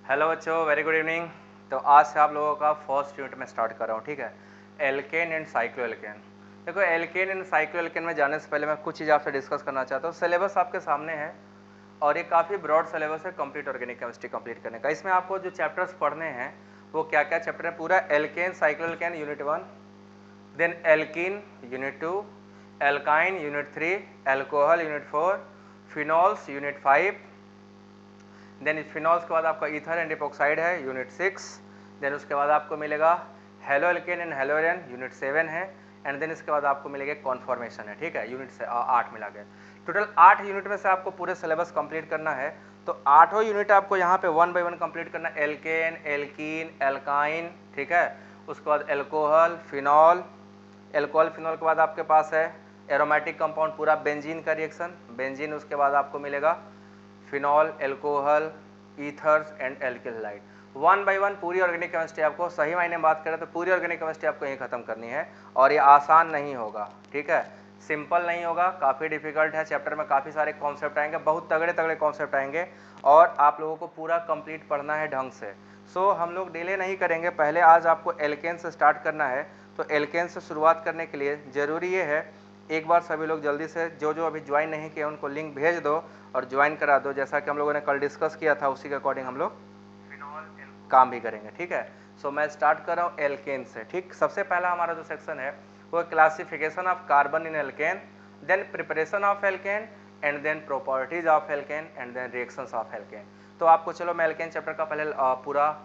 Hello बच्चों, very good evening. तो आज से आप लोगों का फर्स्ट यूनिट में स्टार्ट कर रहा हूँ, ठीक है। Alkene and cycloalkane. देखो, एल्केन एंड साइक्लोएल्केन में जाने से पहले मैं कुछ चीज़ आपसे डिस्कस करना चाहता हूँ। सिलेबस आपके सामने है और ये काफ़ी ब्रॉड सिलेबस है कंप्लीट ऑर्गेनिक केमिस्ट्री कंप्लीट करने का। इसमें आपको जो चैप्टर्स पढ़ने हैं वो क्या क्या चैप्टर है, पूरा alkane cycloalkane unit 1, then alkene unit 2, alkyne unit 3, alcohol unit 4, phenols unit 5, then phenols के बाद आपका ईथर एंड इपोक्साइड है यूनिट 6, देन उसके बाद आपको मिलेगा haloalkane and haloarene unit 7 है, एंड देन इसके बाद आपको मिलेगा कॉन्फॉर्मेशन है, ठीक है, यूनिट से 8 मिला के। टोटल 8 यूनिट में से आपको पूरे सिलेबस कंप्लीट करना है। तो 8 यूनिट आपको यहाँ पे 1 बाय 1 कंप्लीट करना है। एल्केन, एल्कीन, एल्काइन, ठीक है, उसके बाद एल्कोहल, फिनॉल, एल्कोहल फिनॉल के बाद आपके पास है एरोमेटिक कंपाउंड पूरा बेंजीन का रिएक्शन, बेंजीन, उसके बाद आपको मिलेगा phenol, alcohol, ethers and alkyl halide. 1 by 1 पूरी ऑर्गेनिक केमिस्ट्री आपको, सही मायने में बात करें तो पूरी ऑर्गेनिक केमिस्ट्री आपको यहीं खत्म करनी है। और ये आसान नहीं होगा, ठीक है, सिंपल नहीं होगा, काफ़ी डिफिकल्ट है। चैप्टर में काफ़ी सारे कॉन्सेप्ट आएंगे, बहुत तगड़े तगड़े कॉन्सेप्ट आएंगे और आप लोगों को पूरा कंप्लीट पढ़ना है ढंग से। सो हम लोग डिले नहीं करेंगे, पहले आज आपको एल्केन से स्टार्ट करना है। तो एल्केन से शुरुआत करने के लिए ज़रूरी ये है, एक बार सभी लोग जल्दी से जो जो अभी ज्वाइन नहीं किए उनको लिंक भेज दो और ज्वाइन करा दो। जैसा कि हम लोगों ने कल डिस्कस किया था उसी के अकॉर्डिंग हम लोग काम भी करेंगे, ठीक है। सो मैं स्टार्ट कर रहा हूँ एल्केन से, ठीक। सबसे पहला हमारा जो सेक्शन है वो classification of carbon in alkane, then preparation of alkane, and then properties of alkane, and then reactions of alkane. तो आपको चलो मैं एल्केन चैप्टर का पहले पूरा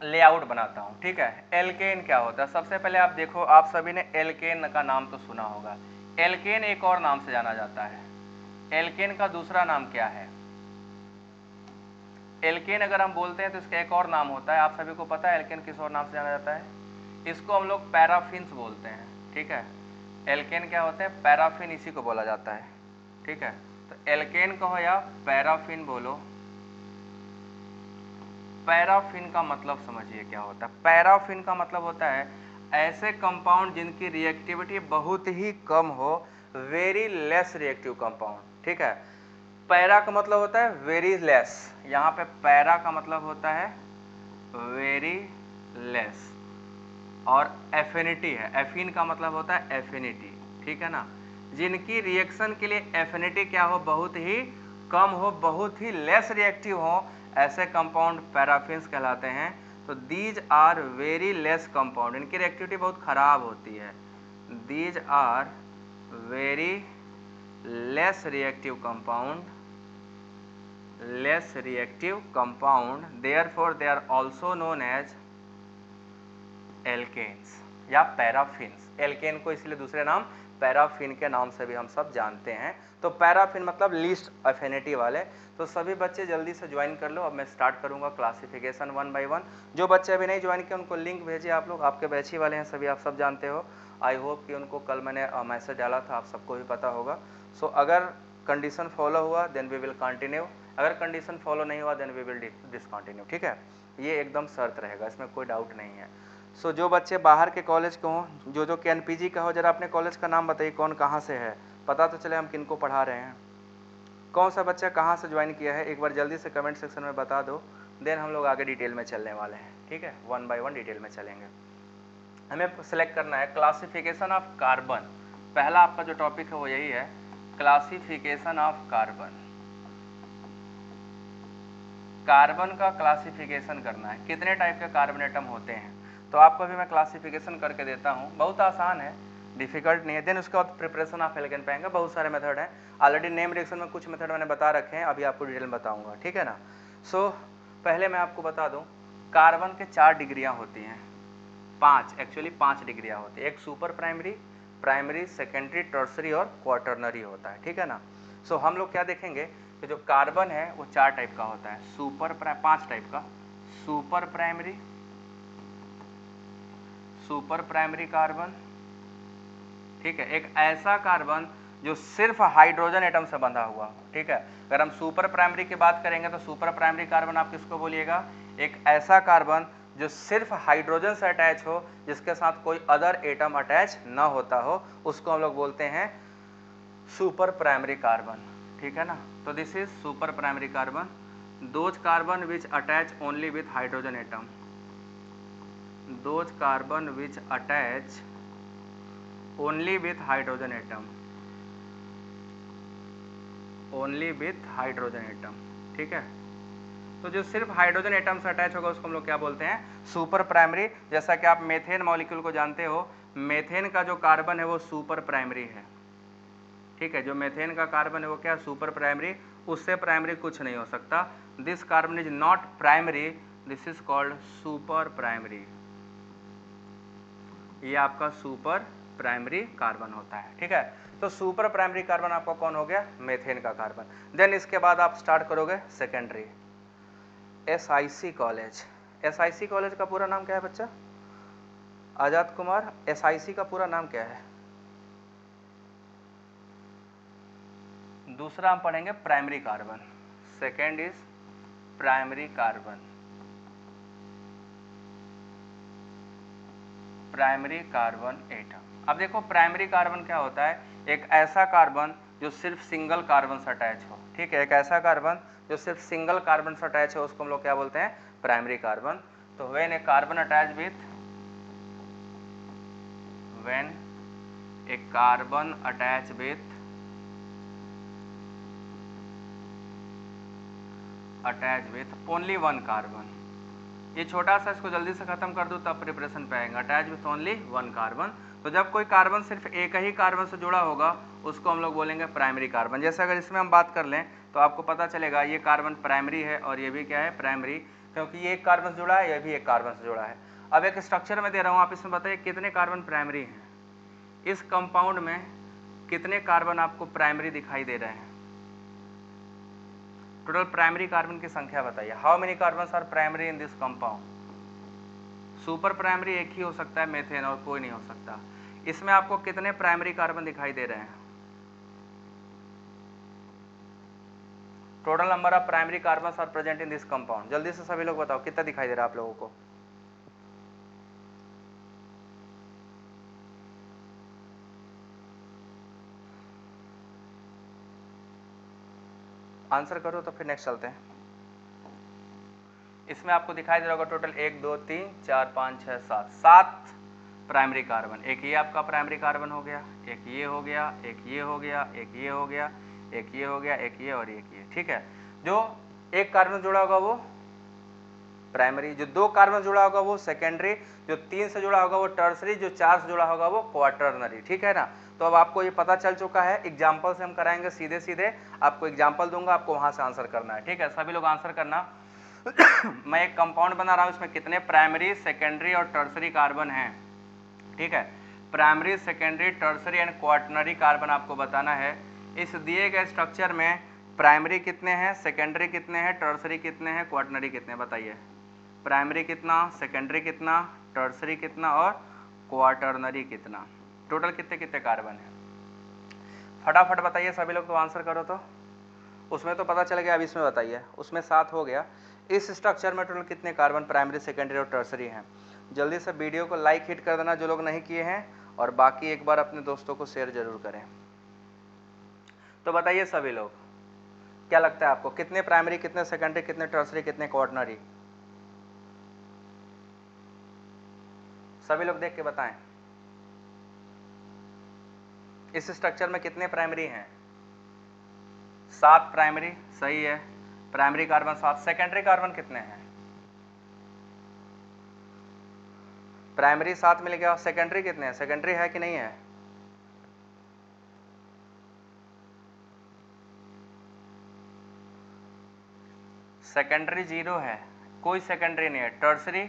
लेआउट बनाता हूँ, ठीक है। एल्केन क्या होता है, सबसे पहले आप देखो, आप सभी ने एल्केन का नाम तो सुना होगा। एल्केन एक और नाम से जाना जाता है। एल्केन का दूसरा नाम क्या है? एल्केन अगर हम बोलते हैं तो इसका एक और नाम होता है, आप सभी को पता है एल्केन किस और नाम से जाना जाता है? इसको हम लोग पैराफिन्स बोलते हैं, ठीक है। एल्केन क्या होते हैं? पैराफिन, इसी को बोला जाता है, ठीक है। तो एल्केन कहो या पैराफिन बोलो, पैराफिन का मतलब समझिए क्या होता है। पैराफिन का मतलब होता है ऐसे कंपाउंड जिनकी रिएक्टिविटी बहुत ही कम हो, वेरी लेस रिएक्टिव कंपाउंड, ठीक है। पैरा का मतलब होता है वेरी लेस, यहाँ पे पैरा का मतलब होता है वेरी लेस, और एफिनिटी है, एफिन का मतलब होता है एफिनिटी, ठीक है ना। जिनकी रिएक्शन के लिए एफिनिटी क्या हो, बहुत ही कम हो, बहुत ही लेस रिएक्टिव हो, ऐसे कंपाउंड पैराफिन्स कहलाते हैं। तो these are very less compound, इनकी रिएक्टिविटी बहुत खराब होती है। These are very less reactive compound, less reactive compound, therefore they are also known as alkanes या पैराफिन्स। एल्केन को इसलिए दूसरे नाम पैराफिन के नाम से भी हम सब जानते हैं। तो पैराफिन मतलब लीस्ट अफिनिटी वाले। तो सभी बच्चे जल्दी से ज्वाइन कर लो, अब मैं स्टार्ट करूंगा क्लासिफिकेशन 1 बाय 1। जो बच्चे अभी नहीं ज्वाइन किए उनको लिंक भेजिए, आप लोग आपके बैच ही वाले हैं सभी, आप सब जानते हो। आई होप कि उनको कल मैंने मैसेज डाला था, आप सबको भी पता होगा। सो अगर कंडीशन फॉलो हुआ देन वी विल कंटिन्यू, अगर कंडीशन फॉलो नहीं हुआ देन वी विल डिसकंटिन्यू, ठीक है। ये एकदम शर्त रहेगा, इसमें कोई डाउट नहीं है। सो जो बच्चे बाहर के कॉलेज के हों, जो के एनपीजी का हो, जरा अपने कॉलेज का नाम बताइए, कौन कहाँ से है, पता तो चले हम किनको पढ़ा रहे हैं। कौन सा बच्चा कहाँ से ज्वाइन किया है, एक बार जल्दी से कमेंट सेक्शन में बता दो। देन हम लोग आगे डिटेल में चलने वाले हैं, ठीक है, 1 बाय 1 डिटेल में चलेंगे। हमें सेलेक्ट करना है क्लासिफिकेशन ऑफ कार्बन। पहला आपका जो टॉपिक है वो यही है, क्लासिफिकेशन ऑफ कार्बन। कार्बन का क्लासिफिकेशन करना है, कितने टाइप के कार्बन एटम होते हैं। तो आपको भी मैं क्लासिफिकेशन करके देता हूँ, बहुत आसान है, डिफिकल्ट नहीं है। देन उसके बाद प्रिपरेशन ऑफ एल्केन पाएंगे, बहुत सारे मेथड हैं, ऑलरेडी नेम रिएक्शन में कुछ मेथड मैंने बता रखे हैं, अभी आपको डिटेल में बताऊंगा, ठीक है ना। सो पहले मैं आपको बता दूं, कार्बन के 4 डिग्रियां होती हैं, 5 एक्चुअली 5 डिग्रियां होती है। एक super primary, primary, secondary, tertiary और क्वार्टरनरी होता है, ठीक है ना। सो हम लोग क्या देखेंगे कि जो कार्बन है वो 4 टाइप का होता है, 5 टाइप का, super primary, super primary carbon, ठीक है। एक ऐसा कार्बन जो सिर्फ हाइड्रोजन एटम से बंधा हुआ हो, ठीक है। अगर हम सुपर प्राइमरी की बात करेंगे तो सुपर प्राइमरी कार्बन आप किसको बोलिएगा, एक ऐसा कार्बन जो सिर्फ हाइड्रोजन से अटैच हो, जिसके साथ कोई अदर एटम अटैच ना होता हो, उसको हम लोग बोलते हैं सुपर प्राइमरी कार्बन, ठीक है ना। तो this is super primary carbon. Those carbon which attach only with hydrogen atom, those carbon which attach only with hydrogen atom, only with hydrogen atom, ठीक है। तो जो सिर्फ हाइड्रोजन एटम से अटैच होगा उसको हम लोग क्या बोलते हैं, सुपर प्राइमरी। जैसा कि आप मेथेन मॉलिक्यूल को जानते हो, मेथेन का जो कार्बन है वो सुपर प्राइमरी है, ठीक है। जो मेथेन का कार्बन है वो क्या, सुपर प्राइमरी, उससे प्राइमरी कुछ नहीं हो सकता। This carbon is not primary, this is called super primary, ये आपका सुपर प्राइमरी कार्बन होता है, ठीक है। तो सुपर प्राइमरी कार्बन आपका कौन हो गया, मेथेन का कार्बन। देन इसके बाद आप स्टार्ट करोगे secondary, SIC college. SIC college का पूरा नाम क्या है बच्चा, आजाद कुमार, SIC का पूरा नाम क्या है। दूसरा हम पढ़ेंगे primary carbon, second is primary carbon, primary carbon atom. अब देखो प्राइमरी कार्बन क्या होता है, एक ऐसा कार्बन जो सिर्फ सिंगल कार्बन से अटैच हो, ठीक है। एक ऐसा कार्बन जो सिर्फ सिंगल कार्बन से अटैच है उसको हम लोग क्या बोलते हैं, प्राइमरी कार्बन। तो when A carbon attach with, when A carbon attach with only one carbon, ये छोटा सा, इसको जल्दी से खत्म कर दूं तब प्रिपरेशन पे आएंगे। Attach with only one carbon, तो जब कोई कार्बन सिर्फ एक ही कार्बन से जुड़ा होगा उसको हम लोग बोलेंगे प्राइमरी कार्बन। जैसे अगर इसमें हम बात कर लें तो आपको पता चलेगा ये कार्बन प्राइमरी है और ये भी क्या है, प्राइमरी, क्योंकि ये एक कार्बन से जुड़ा है, ये भी एक कार्बन से जुड़ा है। अब एक स्ट्रक्चर में दे रहा हूँ, आप इसमें बताइए कितने कार्बन प्राइमरी हैं, इस कंपाउंड में कितने कार्बन आपको प्राइमरी दिखाई दे रहे हैं। टोटल प्राइमरी कार्बन की संख्या बताइए, how many carbons are primary in this compound. Super primary एक ही हो सकता है, मेथेन, और कोई नहीं हो सकता। इसमें आपको कितने प्राइमरी कार्बन दिखाई दे रहे हैं, total number of primary carbons are present in this compound, जल्दी से सभी लोग बताओ कितना दिखाई दे रहा है आप लोगों को। आंसर करो तो फिर नेक्स्ट चलते हैं। इसमें आपको दिखाई दे रहा होगा टोटल 1 2 3 4 5 6 7, 7 प्राइमरी कार्बन। एक ये आपका प्राइमरी कार्बन हो गया, एक ये हो गया, एक ये हो गया, एक ये हो गया, एक ये हो गया, एक ये और एक ये, ठीक है। जो एक कार्बन जुड़ा होगा वो प्राइमरी, जो 2 कार्बन जुड़ा होगा वो सेकेंडरी, जो 3 से जुड़ा होगा वो टर्सरी, जो 4 से जुड़ा होगा वो क्वार्टरनरी, ठीक है ना। तो अब आपको ये पता चल चुका है, एग्जाम्पल से हम कराएंगे, सीधे सीधे आपको एग्जाम्पल दूंगा, आपको वहां से आंसर करना है, ठीक है। सभी लोग आंसर करना। मैं एक कंपाउंड बना रहा हूं, इसमें कितने प्राइमरी, सेकेंडरी और टर्सरी कार्बन हैं, ठीक है। Primary, secondary, tertiary and quaternary carbon आपको बताना है। इस दिए गए स्ट्रक्चर में प्राइमरी कितने हैं, सेकेंडरी कितने हैं, टर्सरी कितने हैं, क्वार्टनरी कितने हैं, बताइए। प्राइमरी कितना, सेकेंडरी कितना, टर्सरी कितना और क्वार्टरनरी कितना, टोटल कितने कितने कार्बन है, फटाफट बताइए सभी लोग, तो आंसर करो। तो उसमें तो पता चल गया, अब इसमें बताइए, उसमें 7 हो गया। इस स्ट्रक्चर में टोटल कितने कार्बन प्राइमरी, सेकेंडरी और टर्सरी हैं। जल्दी से वीडियो को लाइक हिट कर देना जो लोग नहीं किए हैं, और बाकी एक बार अपने दोस्तों को शेयर जरूर करें। तो बताइए सभी लोग, क्या लगता है आपको, कितने प्राइमरी, कितने सेकेंडरी, कितने टर्सरी, कितने क्वार्टनरी, सभी लोग देख के बताएं। इस स्ट्रक्चर में कितने प्राइमरी हैं, 7 प्राइमरी, सही है। प्राइमरी कार्बन 7, सेकेंडरी कार्बन कितने हैं, प्राइमरी 7 मिल गया, सेकेंडरी कितने हैं, सेकेंडरी है कि नहीं है, सेकेंडरी 0 है, कोई सेकेंडरी नहीं है। टर्सरी,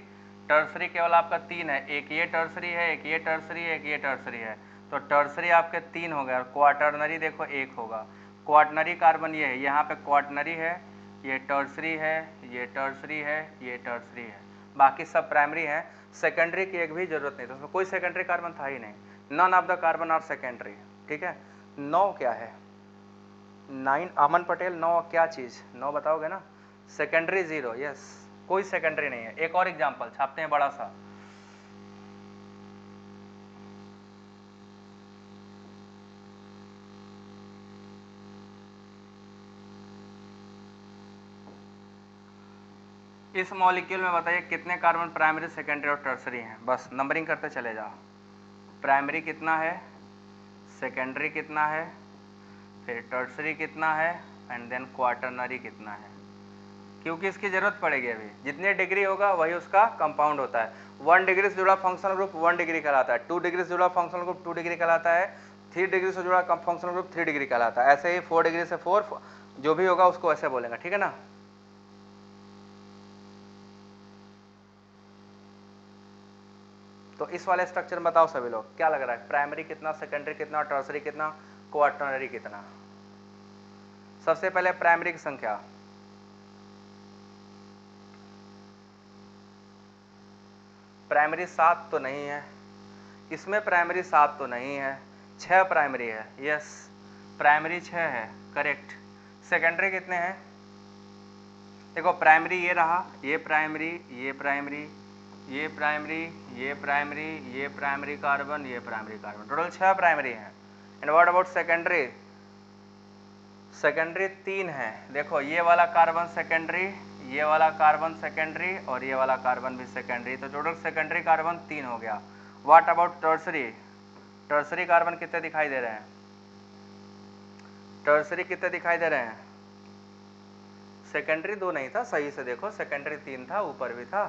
टर्सरी केवल आपका 3 है, एक ये टर्सरी है, एक ये टर्सरी है, एक ये टर्सरी है, तो टर्सरी आपके 3 हो गए। और क्वार्टरनरी देखो 1 होगा। क्वार्टनरी कार्बन ये है, यहाँ पे क्वार्टनरी है, ये टर्सरी है, ये टर्सरी है, ये टर्सरी है, बाकी सब प्राइमरी है। सेकेंडरी की एक भी जरूरत नहीं, तो उसमें कोई सेकेंडरी कार्बन था ही नहीं। None of the carbon are secondary, ठीक है। 9 क्या है, 9, अमन पटेल, 9 क्या चीज़, 9 बताओगे ना, सेकेंडरी 0, यस, कोई सेकेंडरी नहीं है। एक और एग्जांपल छापते हैं बड़ा सा, इस मॉलिक्यूल में बताइए कितने कार्बन प्राइमरी, सेकेंडरी और टर्सरी हैं, बस नंबरिंग करते चले जाओ। प्राइमरी कितना है, सेकेंडरी कितना है, फिर टर्सरी कितना है, एंड देन क्वाटरनरी कितना है, क्योंकि इसकी जरूरत पड़ेगी। अभी जितने डिग्री होगा वही उसका कंपाउंड होता है। 1 डिग्री से जुड़ा फंक्शनल ग्रुप 1 डिग्री कहलाता है, 2 डिग्री से जुड़ा फंक्शनल ग्रुप 2 डिग्री कहलाता है, 3 डिग्री से जुड़ा फंक्शनल ग्रुप 3 डिग्री कहलाता है। ऐसे ही 4 डिग्री से 4 जो भी होगा उसको ऐसे बोलेंगे, ठीक है ना। तो इस वाले स्ट्रक्चर में बताओ सभी लोग क्या लग रहा है, प्राइमरी कितना, सेकेंडरी कितना, टर्सरी कितना, क्वाटरनरी कितना। सबसे पहले प्राइमरी की संख्या, प्राइमरी 7 तो नहीं है इसमें, प्राइमरी 7 तो नहीं है, 6 प्राइमरी है, यस प्राइमरी 6 है, करेक्ट। सेकेंडरी कितने हैं, देखो प्राइमरी ये रहा, ये प्राइमरी, ये प्राइमरी, ये प्राइमरी, ये प्राइमरी, ये प्राइमरी कार्बन, ये प्राइमरी कार्बन, टोटल 6 प्राइमरी हैं। And what about secondary, secondary 3 है। देखो ये वाला कार्बन सेकेंडरी, ये वाला कार्बन सेकेंडरी और ये वाला कार्बन भी सेकेंडरी, तो टोटल सेकेंडरी कार्बन 3 हो गया। What about tertiary, tertiary carbon कितने दिखाई दे रहे हैं, टर्सरी कितने दिखाई दे रहे हैं, सेकेंडरी 2 नहीं था, सही से देखो सेकेंडरी 3 था, ऊपर भी था,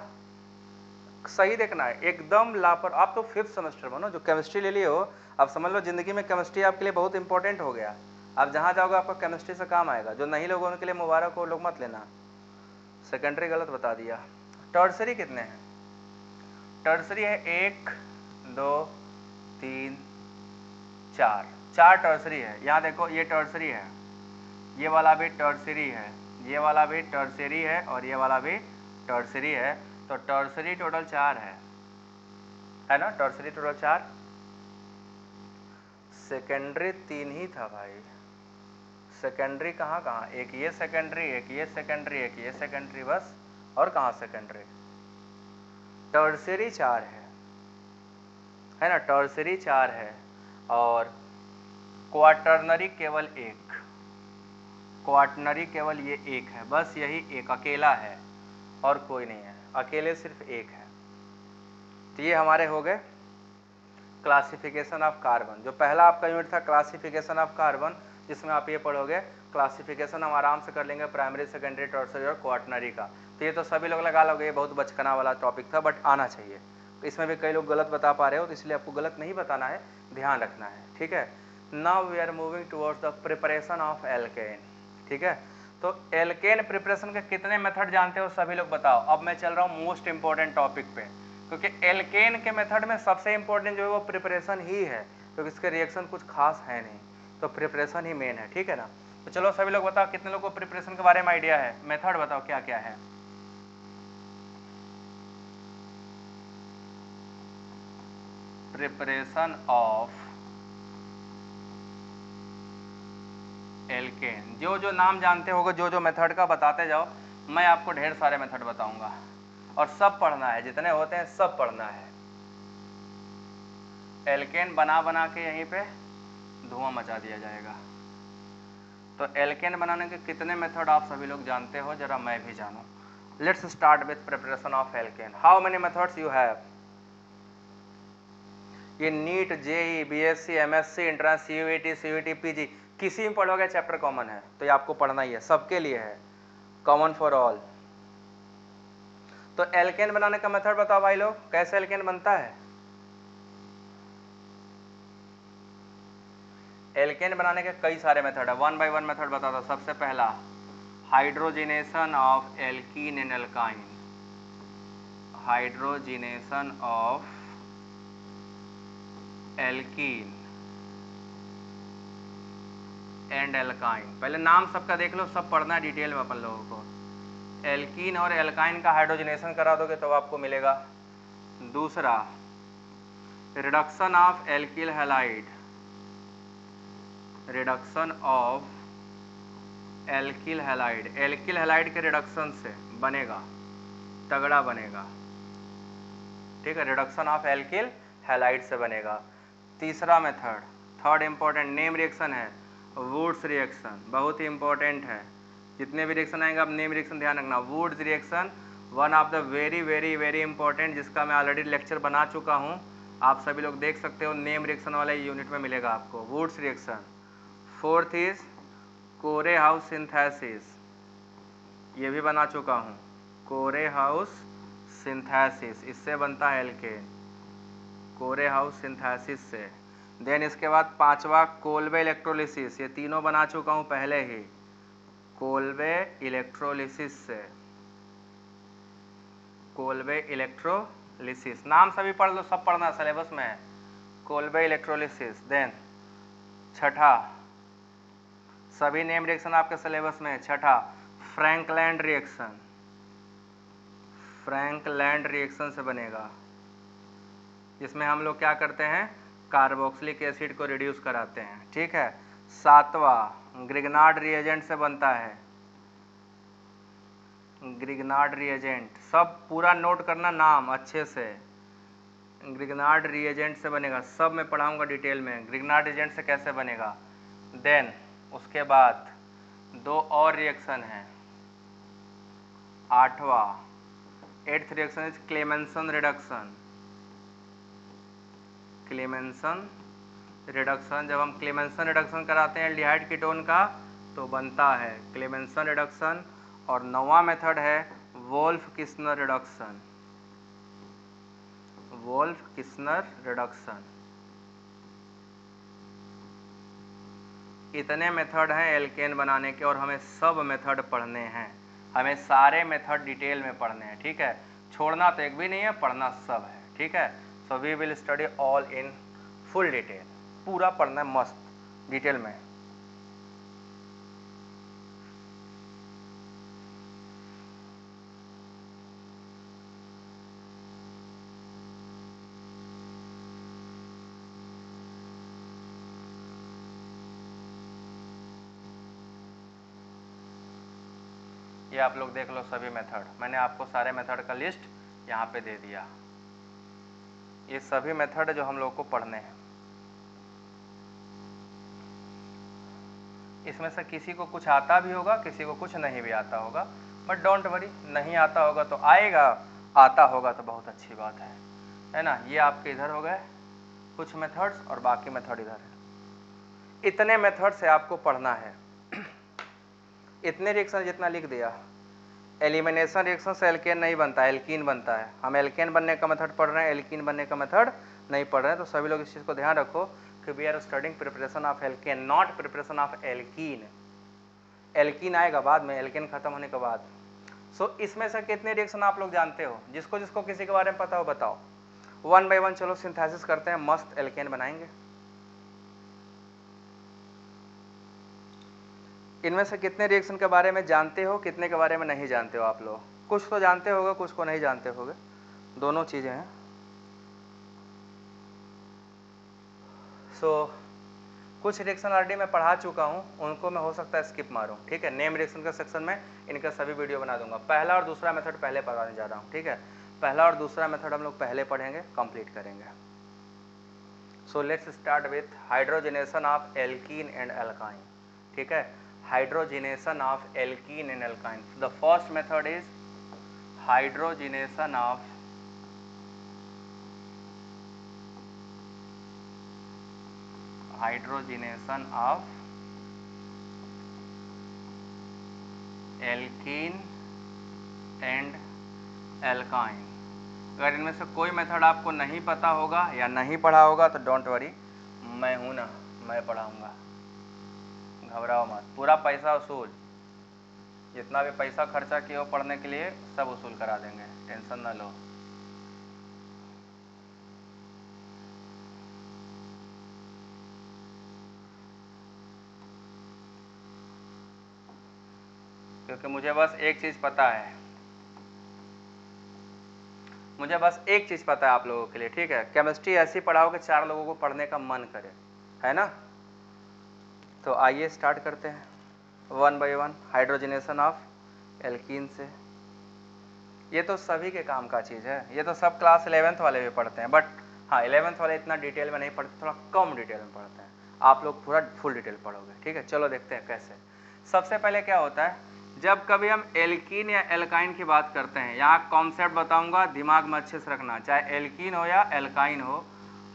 सही देखना है एकदम लापर। आप तो 5th सेमेस्टर में ना, जो केमिस्ट्री ले लिए हो, अब समझ लो जिंदगी में केमिस्ट्री आपके लिए बहुत इंपॉर्टेंट हो गया। आप जहाँ जाओगे आपका केमिस्ट्री से काम आएगा। जो नहीं लोगों के लिए मुबारक हो, लोग मत लेना, सेकेंडरी गलत बता दिया। टर्सरी कितने हैं, टर्सरी है 1 2 3 4, 4 टर्सरी है। यहाँ देखो ये टर्सरी है, ये वाला भी टर्सरी है, ये वाला भी टर्सरी है और ये वाला भी टर्सरी है, तो टर्सरी टोटल 4 है ना, टर्सरी टोटल 4। सेकेंडरी 3 ही था भाई, सेकेंडरी कहाँ कहाँ, एक ये सेकेंडरी, एक ये सेकेंडरी, एक ये सेकेंडरी, बस और कहाँ सेकेंडरी। टर्सरी 4 है ना, टर्सरी 4 है और क्वाटरनरी केवल 1, क्वाटरनरी केवल ये 1 है, बस यही एक अकेला है और कोई नहीं है, अकेले सिर्फ 1 है। तो ये हमारे हो गए क्लासिफिकेशन ऑफ कार्बन। जो पहला आपका यूनिट था क्लासिफिकेशन ऑफ कार्बन, जिसमें आप ये पढ़ोगे क्लासिफिकेशन, हम आराम से कर लेंगे प्राइमरी, सेकेंडरी, टर्सरी और क्वाटरनरी का। तो ये तो सभी लोग लगा लोगे, ये बहुत बचकाना वाला टॉपिक था, बट आना चाहिए। तो इसमें भी कई लोग गलत बता पा रहे हो, तो इसलिए आपको गलत नहीं बताना है, ध्यान रखना है, ठीक है। Now we are moving towards the preparation of alkane, ठीक है। तो एल्केन प्रिपरेशन के कितने मेथड जानते हो सभी लोग बताओ। अब मैं चल रहा हूँ मोस्ट इंपॉर्टेंट टॉपिक पे, क्योंकि एल्केन के मेथड में सबसे इंपॉर्टेंट जो है वो प्रिपरेशन ही है, क्योंकि इसके रिएक्शन कुछ खास है नहीं, तो प्रिपरेशन ही मेन है, ठीक है ना। तो चलो सभी लोग बताओ कितने लोगों को प्रिपरेशन के बारे में आइडिया है, मेथड बताओ क्या क्या है। प्रिपरेशन ऑफ एल्केन, जो जो नाम जानते होगे, जो जो मेथड का बताते जाओ, मैं आपको ढेर सारे मेथड बताऊंगा और सब पढ़ना है, जितने होते हैं सब पढ़ना है। एल्केन बना बना के यहीं पे धुआं मचा दिया जाएगा। तो एल्केन बनाने के कितने मेथड आप सभी लोग जानते हो, जरा मैं भी जानूं। Let's start with preparation of alkane. How many methods you have. ये NEET, JEE, BSc, MSc, entrance, CUET, CUET, PG, किसी में पढ़ोगे चैप्टर कॉमन है, तो ये आपको पढ़ना ही है, सबके लिए है, कॉमन फॉर ऑल। तो एल्केन बनाने का मेथड बताओ भाई लोग, कैसे एल्केन बनता है। एल्केन बनाने के कई सारे मेथड है, 1 बाय 1 मेथड बता दो। सबसे पहला hydrogenation of alkene and alkyne, hydrogenation of alkene and alkyne. पहले नाम सबका देख लो, सब पढ़ना है डिटेल में अपन लोगों को। एल्कीन और एल्काइन का हाइड्रोजिनेशन करा दोगे तो आपको मिलेगा। दूसरा reduction of alkyl halide, reduction of alkyl halide, alkyl halide के रिडक्शन से बनेगा, तगड़ा बनेगा, ठीक है, रिडक्शन ऑफ एल्किल हैलाइड से बनेगा। तीसरा method, third important name reaction है, वुड्स रिएक्शन, बहुत ही इंपॉर्टेंट है। जितने भी रिएक्शन आएंगे आप नेम रिएक्शन ध्यान रखना। Wurtz reaction, one of the very very very important, जिसका मैं ऑलरेडी लेक्चर बना चुका हूँ, आप सभी लोग देख सकते हो, नेम रिएक्शन वाले यूनिट में मिलेगा आपको, वुड्स रिएक्शन। फोर्थ इज कोरे हाउस सिंथेसिस, ये भी बना चुका हूँ, कोरे हाउस सिंथेसिस, इससे बनता है एल्केन, कोरे हाउस सिंथेसिस से। देन इसके बाद पांचवा कोल्बे इलेक्ट्रोलिसिस, ये तीनों बना चुका हूँ पहले ही, कोल्बे इलेक्ट्रोलिसिस से, कोल्बे इलेक्ट्रोलिसिस, नाम सभी पढ़ लो, सब पढ़ना सिलेबस में है, कोल्बे इलेक्ट्रोलिसिस। देन छठा, सभी नेम रिएक्शन आपके सिलेबस में है, छठा फ्रैंकलैंड रिएक्शन, फ्रैंकलैंड रिएक्शन से बनेगा, जिसमें हम लोग क्या करते हैं, कार्बोक्सिलिक एसिड को रिड्यूस कराते हैं, ठीक है। सातवां ग्रिग्नार्ड रिएजेंट से बनता है, ग्रिग्नार्ड रिएजेंट, सब पूरा नोट करना नाम अच्छे से, ग्रिग्नार्ड रिएजेंट से बनेगा, सब मैं पढ़ाऊंगा डिटेल में, ग्रिग्नार्ड रिएजेंट से कैसे बनेगा। देन उसके बाद दो और रिएक्शन हैं, आठवां, eighth reaction is Clemmensen reduction, Clemmensen reduction, जब हम क्लेमेंसन रिडक्शन कराते हैं एल्डिहाइड कीटोन का तो बनता है क्लेमेंसन रिडक्शन। और नौवां मेथड है Wolff Kishner reduction, Wolff Kishner reduction. इतने मेथड हैं एल्केन बनाने के, और हमें सब मेथड पढ़ने हैं, हमें सारे मेथड डिटेल में पढ़ने हैं, ठीक है, छोड़ना तो एक भी नहीं है, पढ़ना सब है, ठीक है। So we will study all in full detail, पूरा पढ़ना है मस्त डिटेल में। ये आप लोग देख लो सभी मेथड, मैंने आपको सारे मेथड का लिस्ट यहाँ पे दे दिया, ये सभी मेथड जो हम लोग को पढ़ने हैं। इसमें से किसी को कुछ आता भी होगा, किसी को कुछ नहीं भी आता होगा, बट डोंट वरी, नहीं आता होगा तो आएगा, आता होगा तो बहुत अच्छी बात है ना। ये आपके इधर हो गए कुछ मेथड्स, और बाकी मेथड इधर है। इतने मेथड से आपको पढ़ना है, इतने रिएक्शन जितना लिख दिया। एलिमिनेशन रिएक्शन से एल्केन नहीं बनता, एल्कीन बनता है। हम एल्केन बनने का मेथड पढ़ रहे हैं, एल्कीन बनने का मेथड नहीं पढ़ रहे हैं, तो सभी लोग इस चीज़ को ध्यान रखो कि we are studying preparation of alkane, not preparation of alkene. Alkene आएगा बाद में, एल्केन खत्म होने के बाद। सो इसमें से कितने रिएक्शन आप लोग जानते हो, जिसको जिसको किसी के बारे में पता हो बताओ, वन बाय वन चलो सिंथेसिस करते हैं, मस्त एल्केन बनाएंगे। इनमें से कितने रिएक्शन के बारे में जानते हो, कितने के बारे में नहीं जानते हो आप लोग? कुछ तो जानते होगे, कुछ को नहीं जानते होगे, दोनों चीज़ें हैं। कुछ रिएक्शन ऑलरेडी मैं पढ़ा चुका हूँ, उनको मैं हो सकता है स्किप मारूँ, ठीक है। नेम रिएक्शन के सेक्शन में इनका सभी वीडियो बना दूंगा। पहला और दूसरा मेथड पहले पढ़ाने जा रहा हूँ, ठीक है। पहला और दूसरा मेथड हम लोग पहले पढ़ेंगे, कंप्लीट करेंगे। So let's start with hydrogenation of alkene and alkyne, ठीक है। Hydrogenation of alkene and alkyne, the first method is hydrogenation of alkene and alkyne. अगर इनमें से कोई मेथड आपको नहीं पता होगा या नहीं पढ़ा होगा तो डोंट वरी, मैं हूं ना, मैं पढ़ाऊंगा, घबराओ मत। पूरा पैसा वसूल, जितना भी पैसा खर्चा किए हो पढ़ने के लिए सब वसूल करा देंगे, टेंशन ना लो। क्योंकि मुझे बस एक चीज़ पता है, मुझे बस एक चीज़ पता है आप लोगों के लिए, ठीक है। केमिस्ट्री ऐसी पढ़ाओ कि 4 लोगों को पढ़ने का मन करे, है ना। तो आइए स्टार्ट करते हैं one by one, hydrogenation of alkene से। ये तो सभी के काम का चीज़ है, ये तो सब क्लास 11th वाले भी पढ़ते हैं, बट हाँ 11th वाले इतना डिटेल में नहीं पढ़ते, थोड़ा कम डिटेल में पढ़ते हैं। आप लोग पूरा फुल डिटेल पढ़ोगे, ठीक है। चलो देखते हैं कैसे। सबसे पहले क्या होता है, जब कभी हम एल्कीन या एल्काइन की बात करते हैं, यहाँ कॉन्सेप्ट बताऊंगा, दिमाग में अच्छे से रखना, चाहे एल्कीन हो या एल्काइन हो,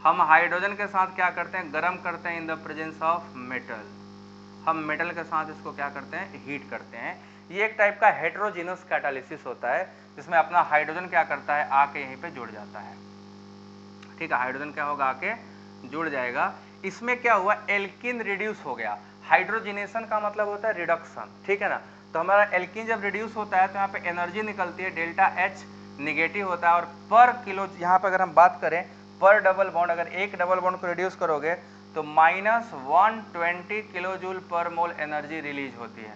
हम हाइड्रोजन के साथ क्या करते हैं, गर्म करते हैं in the presence of metal. हम मेटल के साथ इसको क्या करते हैं, हीट करते हैं। ये एक टाइप का हेटेरोजेनस कैटालिसिस होता है, जिसमें अपना हाइड्रोजन क्या करता है, आके यहीं पे जुड़ जाता है। ठीक है, हाइड्रोजन क्या होगा, आके जुड़ जाएगा। इसमें क्या हुआ, एल्कीन रिड्यूस हो गया। हाइड्रोजिनेशन का मतलब होता है रिडक्शन, ठीक है ना। तो हमारा एल्कीन जब रिड्यूस होता है तो यहाँ पे एनर्जी निकलती है, डेल्टा एच निगेटिव होता है, और पर किलो, यहाँ पे अगर हम बात करें पर डबल बॉन्ड, अगर एक डबल बॉन्ड को रिड्यूस करोगे तो -120 किलो जूल पर मोल एनर्जी रिलीज होती है।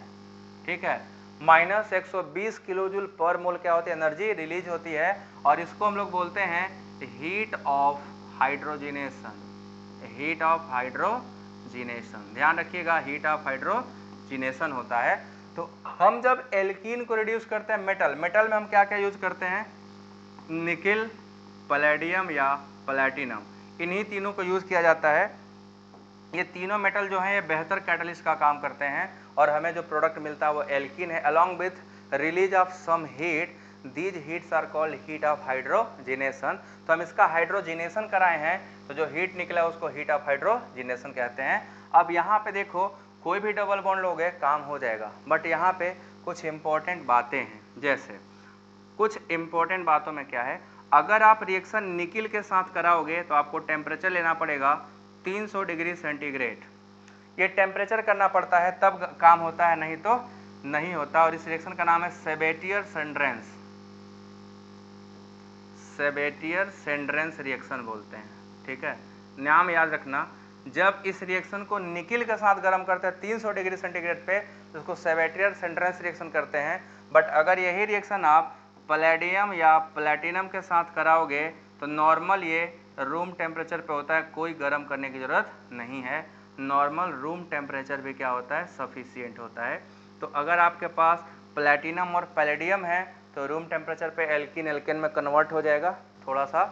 ठीक है, -120 किलो जूल पर मोल क्या होती है, एनर्जी रिलीज होती है, और इसको हम लोग बोलते हैं heat of hydrogenation. Heat of hydrogenation, ध्यान रखिएगा, हीट ऑफ हाइड्रोजिनेशन होता है। तो हम जब एल्कीन को रिड्यूस करते हैं मेटल, मेटल में हम क्या क्या यूज करते हैं, निकिल, पैलेडियम या प्लैटिनम, इन्हीं तीनों को यूज किया जाता है। ये तीनों मेटल जो हैं ये बेहतर कैटलिस्ट का काम करते हैं, और हमें जो प्रोडक्ट मिलता है वो एल्कीन है, along with release of some heat. These heats are called heat of hydrogenation. तो हम इसका हाइड्रोजिनेशन कराए हैं, तो जो हीट निकला उसको हीट ऑफ हाइड्रोजिनेशन कहते हैं। अब यहाँ पे देखो, कोई भी डबल बॉन्ड लोगे काम हो जाएगा, बट यहाँ पे कुछ इंपॉर्टेंट बातें हैं। जैसे कुछ इंपॉर्टेंट बातों में क्या है, अगर आप रिएक्शन निकिल के साथ कराओगे तो आपको टेम्परेचर लेना पड़ेगा 300 डिग्री सेंटीग्रेड। ये टेम्परेचर करना पड़ता है तब काम होता है, नहीं तो नहीं होता। और इस रिएक्शन का नाम है सेबेटियर-सेंड्रेंस। सेबेटियर-सेंड्रेंस रिएक्शन बोलते हैं। ठीक है, नाम याद रखना। जब इस रिएक्शन को निकिल के साथ गर्म करते हैं 300 डिग्री सेंटीग्रेड पे, तो उसको सेबेटियर-सेंड्रेंस रिएक्शन करते हैं। बट अगर यही रिएक्शन आप पैलेडियम या प्लैटिनम के साथ कराओगे तो नॉर्मल ये रूम टेम्परेचर पे होता है, कोई गर्म करने की जरूरत नहीं है। नॉर्मल रूम टेम्परेचर भी क्या होता है, सफिशिएंट होता है। तो अगर आपके पास प्लैटिनम और पैलेडियम है तो रूम टेम्परेचर पे एल्कीन एल्केन में कन्वर्ट हो जाएगा, थोड़ा सा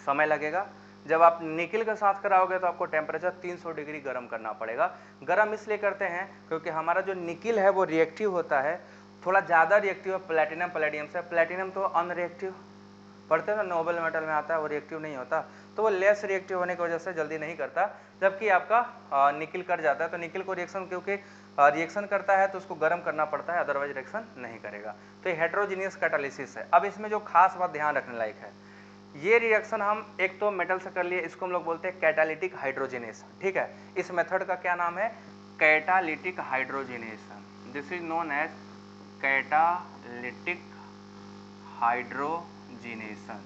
समय लगेगा। जब आप निकिल के साथ कराओगे तो आपको टेम्परेचर 300 डिग्री गर्म करना पड़ेगा। गर्म इसलिए करते हैं क्योंकि हमारा जो निकिल है वो रिएक्टिव होता है, थोड़ा ज़्यादा रिएक्टिव है प्लैटिनम पैलेडियम से। प्लैटिनम तो अनरिएक्टिव, पढ़ते हैं ना, नोबल मेटल में आता है, वो रिएक्टिव नहीं होता, तो वो लेस रिएक्टिव होने की वजह से जल्दी नहीं करता। जबकि आपका निकिल कर जाता है, तो निकिल को रिएक्शन, क्योंकि रिएक्शन करता है तो उसको गर्म करना पड़ता है, अदरवाइज रिएक्शन नहीं करेगा। तो ये हेटेरोजीनियस कैटालिसिस है। अब इसमें जो खास बात ध्यान रखने लायक है, ये रिएक्शन हम एक तो मेटल से कर लिए, इसको हम लोग बोलते हैं कैटालिटिक हाइड्रोजिनेशन। ठीक है, इस मेथड का क्या नाम है, catalytic hydrogenation. This is known as catalytic hydrogenation,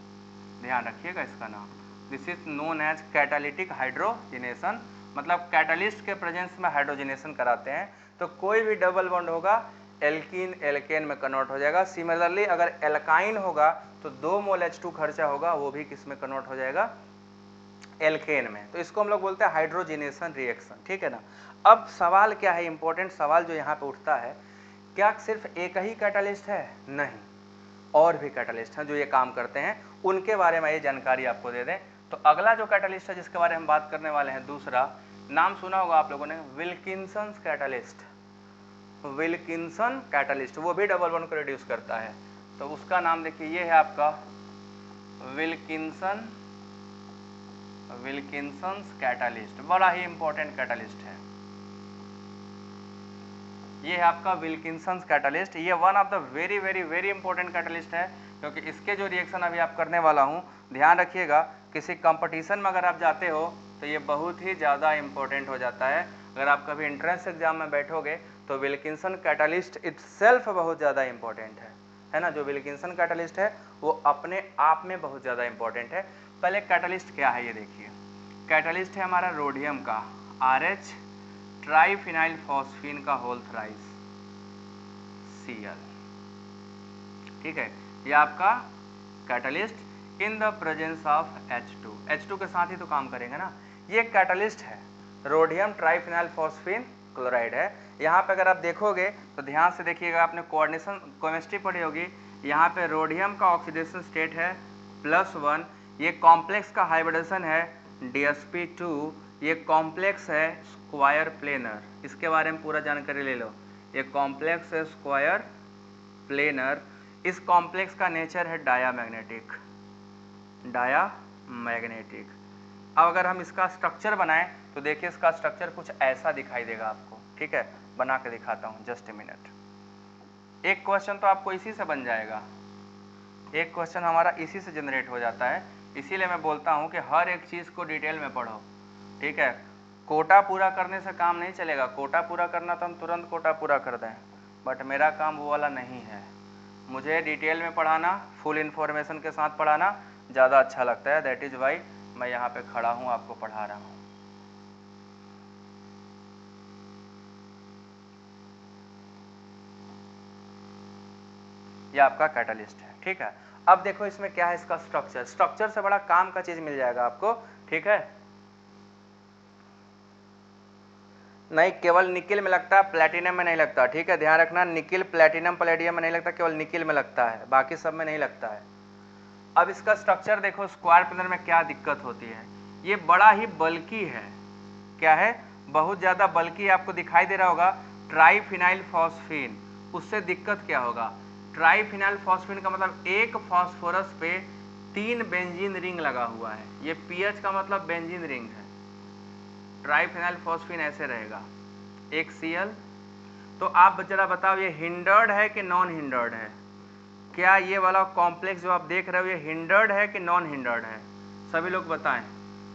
ध्यान रखिएगा इसका नाम। This is known as catalytic hydrogenation, मतलब कैटालिस्ट के प्रेजेंस में हाइड्रोजिनेशन कराते हैं। तो कोई भी डबल बॉन्ड होगा एल्कीन एल्केन में कन्वर्ट हो जाएगा। सिमिलरली अगर एल्काइन होगा तो 2 मोल H2 खर्चा होगा, वो भी किस में कन्वर्ट हो जाएगा, एल्केन में। तो इसको हम लोग बोलते हैं हाइड्रोजिनेशन रिएक्शन। ठीक है ना। अब सवाल क्या है, इंपॉर्टेंट सवाल जो यहाँ पे उठता है, क्या सिर्फ एक ही कैटालिस्ट है, नहीं, और भी कैटालिस्ट हैं जो ये काम करते हैं, उनके बारे में ये जानकारी आपको दे दें। तो अगला जो कैटालिस्ट है जिसके बारे में बात करने वाले हैं, दूसरा नाम सुना होगा आप लोगों ने, विल्किंसन कैटालिस्ट। विल्किंसन कैटालिस्ट, वो भी डबल बॉन्ड को रिड्यूस करता है। तो उसका नाम देखिए, ये है आपका विल्किंसन कैटालिस्ट, बड़ा ही इंपॉर्टेंट कैटालिस्ट है। ये है आपका विल्किंसन कैटालिस्ट। ये one of the very very very important catalyst है, क्योंकि इसके जो रिएक्शन अभी आप करने वाला हूँ, ध्यान रखिएगा, किसी कंपटीशन में अगर आप जाते हो तो ये बहुत ही ज़्यादा इंपॉर्टेंट हो जाता है। अगर आप कभी एंट्रेंस एग्जाम में बैठोगे तो विल्किंसन कैटालिस्ट इटसेल्फ बहुत ज़्यादा इंपॉर्टेंट है ना। जो विल्किंसन कैटालिस्ट है वो अपने आप में बहुत ज़्यादा इंपॉर्टेंट है। पहले कैटालिस्ट क्या है ये देखिए। कैटालिस्ट है हमारा रोडियम का RH ट्राइफिनाइल फॉस्फीन का होल थ्राइस Cl। ठीक है, ये आपका catalyst in the presence of H2 के साथ ही तो काम करेंगे ना। ये कैटालिस्ट है, रोडियम ट्राइफिनाइल फॉस्फीन क्लोराइड है। यहाँ पे अगर आप देखोगे तो ध्यान से देखिएगा, आपने कोऑर्डिनेशन केमिस्ट्री पढ़ी होगी। यहाँ पे रोडियम का ऑक्सीडेशन स्टेट है +1, ये कॉम्प्लेक्स का हाइब्रिडेशन है DsP2, ये कॉम्प्लेक्स है स्क्वायर प्लेनर, इसके बारे में पूरा जानकारी ले लो। ये कॉम्प्लेक्स है स्क्वायर प्लेनर। इस कॉम्प्लेक्स का नेचर है डायामैग्नेटिक। अब अगर हम इसका स्ट्रक्चर बनाएं तो देखिए इसका स्ट्रक्चर कुछ ऐसा दिखाई देगा आपको, ठीक है। बना के दिखाता हूं, जस्ट ए मिनट। एक क्वेश्चन तो आपको इसी से बन जाएगा, एक क्वेश्चन हमारा इसी से जनरेट हो जाता है। इसीलिए मैं बोलता हूं कि हर एक चीज़ को डिटेल में पढ़ो, ठीक है। कोटा पूरा करने से काम नहीं चलेगा। कोटा पूरा करना तो हम तुरंत कोटा पूरा कर दें, बट मेरा काम वो वाला नहीं है। मुझे डिटेल में पढ़ाना, फुल इन्फॉर्मेशन के साथ पढ़ाना ज़्यादा अच्छा लगता है। दैट इज़ वाई मैं यहाँ पे खड़ा हूँ, आपको पढ़ा रहा हूँ। ये आपका कैटलिस्ट है, ठीक है। अब देखो इसमें क्या है, इसका स्ट्रक्चर। स्ट्रक्चर से बड़ा काम का चीज़ मिल जाएगा आपको, ठीक है। नहीं, केवल निकिल में लगता है, प्लेटिनम में नहीं लगता, ठीक है। ध्यान रखना, निकिल प्लेटिनम पैलेडियम में नहीं लगता, केवल निकिल में लगता है, बाकी सब में नहीं लगता है। अब इसका स्ट्रक्चर देखो, स्क्वायर प्लेनर में क्या दिक्कत होती है, ये बड़ा ही बल्की है। क्या है, बहुत ज़्यादा बल्की आपको दिखाई दे रहा होगा। ट्राइफिनाइल फॉस्फीन, उससे दिक्कत क्या होगा, ट्राइफिनाइल फॉस्फीन का मतलब एक फास्फोरस पे 3 बेंजीन रिंग लगा हुआ है। ये पीएच का मतलब बेंजीन रिंग है। ट्राइफिनाइल फॉस्फीन ऐसे रहेगा, एक Cl। तो आप जरा बताओ ये हिंडर्ड है कि नॉन हिंडर्ड है? क्या ये वाला कॉम्प्लेक्स जो आप देख रहे हो ये हिंडर्ड है कि नॉन हिंडर्ड है? सभी लोग बताएं,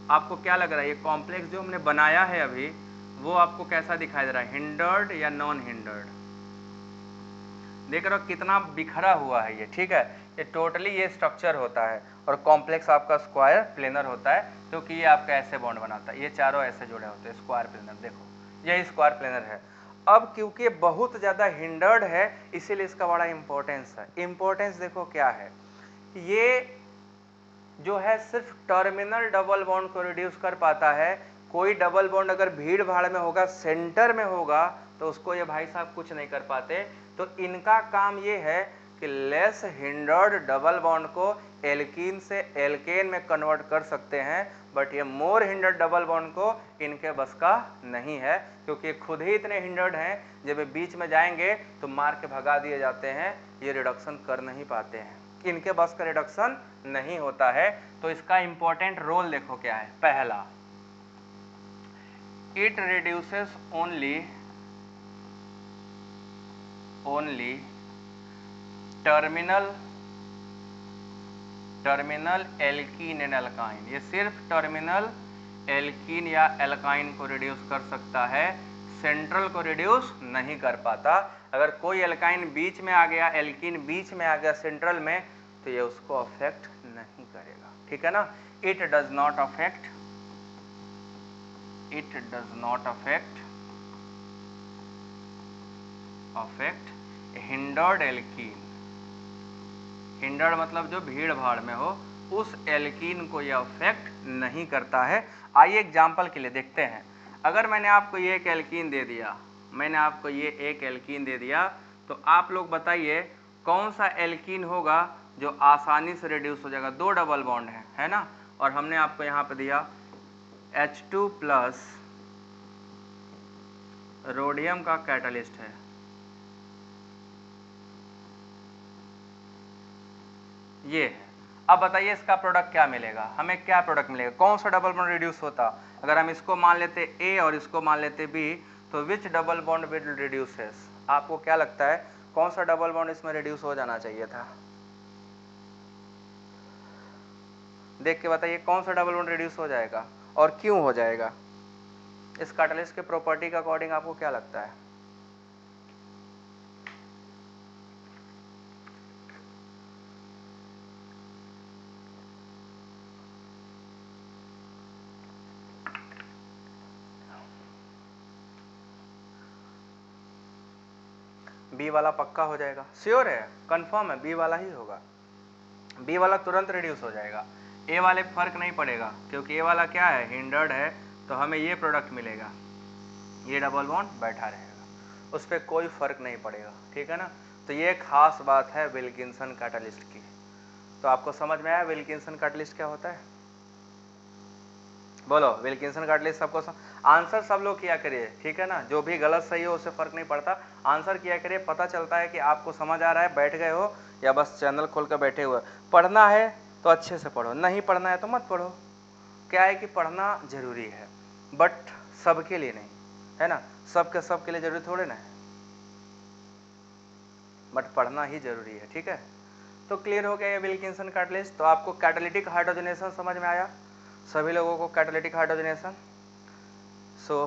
आपको क्या लग रहा है ये कॉम्प्लेक्स जो हमने बनाया है अभी, वो आपको कैसा दिखाई दे रहा है, हिंडर्ड या नॉन हिंडर्ड? देख रहे हो कितना बिखरा हुआ है ये, ठीक है। ये टोटली ये स्ट्रक्चर होता है और कॉम्प्लेक्स आपका स्क्वायर प्लेनर होता है, क्योंकि ये आपका ऐसे बॉन्ड बनाता है, ये चारों ऐसे जुड़े होते हैं, स्क्वायर प्लेनर। देखो यही स्क्वायर प्लेनर है। अब क्योंकि बहुत ज़्यादा हिंडर्ड है इसीलिए इसका बड़ा इंपॉर्टेंस है। इंपॉर्टेंस देखो क्या है, ये जो है सिर्फ टर्मिनल डबल बॉन्ड को रिड्यूस कर पाता है। कोई डबल बॉन्ड अगर भीड़ भाड़ में होगा, सेंटर में होगा, तो उसको ये भाई साहब कुछ नहीं कर पाते। तो इनका काम ये है कि लेस हिंडर्ड डबल बॉन्ड को एल्कीन से एल्केन में कन्वर्ट कर सकते हैं, बट ये मोर हिंडर्ड डबल बॉन्ड को इनके बस का नहीं है, क्योंकि खुद ही इतने हिंडर्ड हैं, जब ये बीच में जाएंगे तो मार के भगा दिए जाते हैं, ये रिडक्शन कर नहीं पाते हैं, इनके बस का रिडक्शन नहीं होता है। तो इसका इंपॉर्टेंट रोल देखो क्या है। पहला, it reduces only terminal alkene and alkyne. ये सिर्फ टर्मिनल एल्कीन या एल्काइन को रिड्यूस कर सकता है, सेंट्रल को रिड्यूस नहीं कर पाता। अगर कोई एल्काइन बीच में आ गया, एल्कीन बीच में आ गया सेंट्रल में, तो ये उसको अफेक्ट नहीं करेगा, ठीक है ना। It does not affect hindered alkene. Hindered मतलब जो भीड़ भाड़ में हो, उस एल्कीन को यह अफेक्ट नहीं करता है। आइए एग्जाम्पल के लिए देखते हैं। अगर मैंने आपको ये एक एल्कीन दे दिया, तो आप लोग बताइए कौन सा एल्कीन होगा जो आसानी से रिड्यूस हो जाएगा। 2 डबल बॉन्ड है ना, और हमने आपको यहाँ पे दिया H2+ रोडियम का कैटलिस्ट है। ये है। अब बताइए इसका प्रोडक्ट क्या मिलेगा, हमें क्या प्रोडक्ट मिलेगा, कौन सा डबल बॉन्ड रिड्यूस होता? अगर हम इसको मान लेते ए और इसको मान लेते बी, तो विच डबल बॉन्ड विल रिड्यूसेस? आपको क्या लगता है कौन सा डबल बॉन्ड इसमें रिड्यूस हो जाना चाहिए था? देख के बताइए कौन सा डबल बॉन्ड रिड्यूस हो जाएगा और क्यों हो जाएगा? इस कैटलिस्ट के प्रॉपर्टी के अकॉर्डिंग आपको क्या लगता है? बी वाला पक्का हो जाएगा, श्योर है, कंफर्म है, बी वाला ही होगा। बी वाला तुरंत रिड्यूस हो जाएगा, ए वाले फर्क नहीं पड़ेगा, क्योंकि ए वाला क्या है, हिंडर्ड है, तो हमें ये प्रोडक्ट मिलेगा, ये डबल बॉन्ड बैठा रहेगा, उस पर कोई फर्क नहीं पड़ेगा, ठीक है ना। तो ये खास बात है विल्किंसन कैटलिस्ट की। तो आपको समझ में आया विल्किंसन कैटलिस्ट क्या होता है? बोलो विल्किंसन कैटलिस्ट सबको आंसर सब लोग किया करिए, ठीक है ना। जो भी गलत सही हो उससे फर्क नहीं पड़ता, आंसर किया करिए, पता चलता है कि आपको समझ आ रहा है, बैठ गए हो या बस चैनल खोल कर बैठे हुए। पढ़ना है तो अच्छे से पढ़ो, नहीं पढ़ना है तो मत पढ़ो। क्या है कि पढ़ना जरूरी है, बट सबके लिए नहीं है ना, सबके लिए जरूरी थोड़े ना है, बट पढ़ना ही जरूरी है, ठीक है। तो क्लियर हो गया ये विल्किंसन कैटलिस्ट। तो आपको कैटालिटिक हाइड्रोजनेशन समझ में आया, सभी लोगों को कैटालिटिक हाइड्रोजनेशन। सो